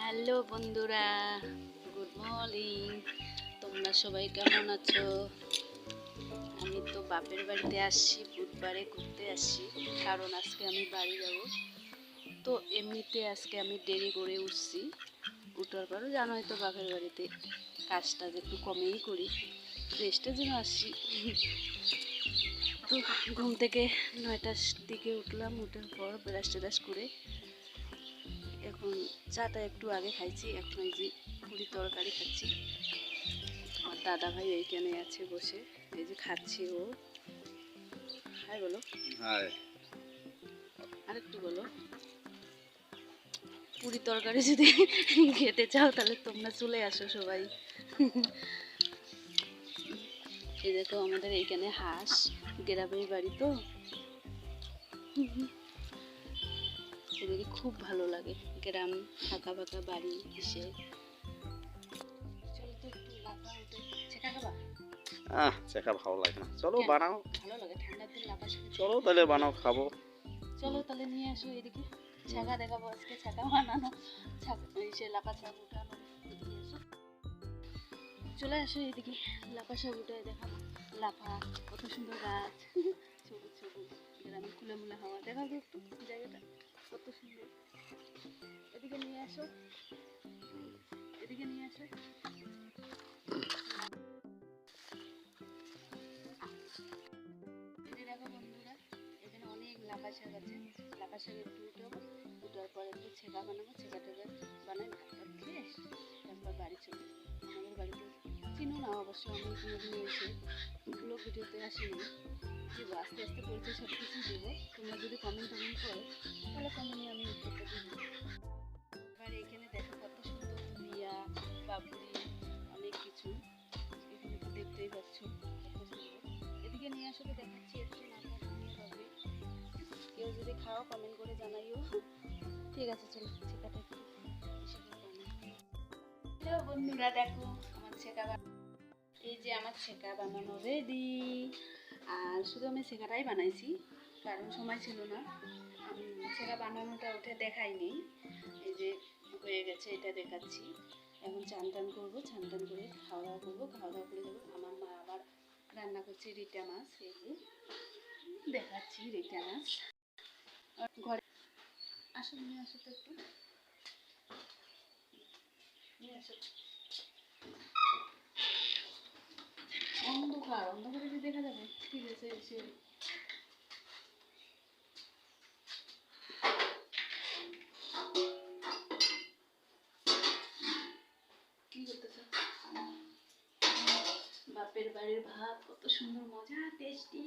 Hello বন্ধুরা, good morning. তোমরা সবাই কেমন আছো? আমি তো বাপের বাড়িতে আসছি, বুধবারে ঘুরতে আসছি, কারণ আজকে আমি বাড়ি যাব। তো এমনিতে আজকে আমি দেরি করে উঠছি। উঠার পরও জানোই তো বাপের বাড়িতে কাজটা একটু কমেই করি, রেস্টের জন্য আসছি। তো ঘুম থেকে 9টার দিকে উঠলাম, উঠার পর ব্রাশ ট্রাশ করে এখন চাটা একটু আগে খাইছি। এখন এই যে পুরি তরকারি খাচ্ছি। আমার দাদা ভাই এইখানে আছে বসে, এই যে খাচ্ছি। ও হাই বলো। হাই। আরেকটু বলো। পুরি তরকারি যদি খেতে চাও তাহলে তোমরা চলে আসো সবাই। এই দেখো আমাদের এইখানে হাঁস, গ্রামের বাড়ি তো এদিকে খুব ভালো লাগে, গ্রাম ফাঁকা ফাঁকা বাড়ি এসে। চলো তো একটু লাফা উঠে ছেঁকা খাবা? চেখা ভালো লাগে না, চলো কেন? বানাও। ভালো লাগে ঠান্ডার দিন লাফা খেতে। চলো তাহলে বানাও, খাবো। চলো তাহলে নিয়ে আসো এদিকে, ছাকা দেখাবো আজকে, ছাকা বানানো, সে লাফা শাক উঠানো। এদিকে এসো, চলে আসো এদিকে, লাফা শাক উঠে দেখাবো। লাফা, কত সুন্দর গাছ, সবুজ সবুজ, গ্রামে খোলামেলা হাওয়া। দেখাবো একটু জায়গাটা কত সুন্দর। এদিকে নিয়ে আসো, এদিকে নিয়ে আসো। এই যে দেখো বন্ধুরা, এখানে অনেক লাফা শাক আছে। লাফা শাক একটু উঠাবো, উঠার পর একটু ছেঁকা বানাবো, ছেঁকা টেকা বানাই ভাত টাত খেয়ে তারপর বাড়ি চলে যাবো। আমাদের বাড়িতে চিনো না অবশ্য, আমি কোনোদিনও এসে ব্লগ ভিডিওতে আসিনি। দেবো আস্তে আস্তে পরিচয় সব কিছু দেবো। তোমরা যদি কমেন্ট টমেন্ট করো তাহলে কমেন্টে আমি উত্তরটা দিব। এবার এখানে দেখো কত সুন্দর ধনিয়া, পাপড়ি, অনেক কিছু এখানে তো দেখতেই পাচ্ছ কত সুন্দর। এদিকে নিয়ে আসলে দেখাচ্ছি, একটু না নিয়ে যাবে। কেউ যদি খাও কমেন্ট করে জানাইও। ঠিক আছে, চলো ছেঁকাটা একটু বেশি করে বানাই। হ্যালো বন্ধুরা, দেখো আমার ছেঁকা, এই যে আমার ছেঁকা বানানো রেডি। আর শুধু আমি ছেঁকাটাই বানাইছি, কারণ সময় ছিল না। আমি ছেঁকা বানানোটা উঠে দেখাইনি। এই যে হয়ে গেছে, এটা দেখাচ্ছি। এখন চান টান করবো, চান টান করে খাওয়া দাওয়া করবো, খাওয়া দাওয়া করে যাবো। আমার মা আবার রান্না করছে রিটা মাছ, এই যে দেখাচ্ছি রিটা মাছ। ঘরে আসো, নিয়ে আসো তো একটু, নিয়ে আসো। অন্ধকার, অন্ধকারে যে দেখা যাবে? ঠিক আছে, এসে কি করতেছ? বাপের বাড়ির ভাত কত সুন্দর, মজা, টেস্টি।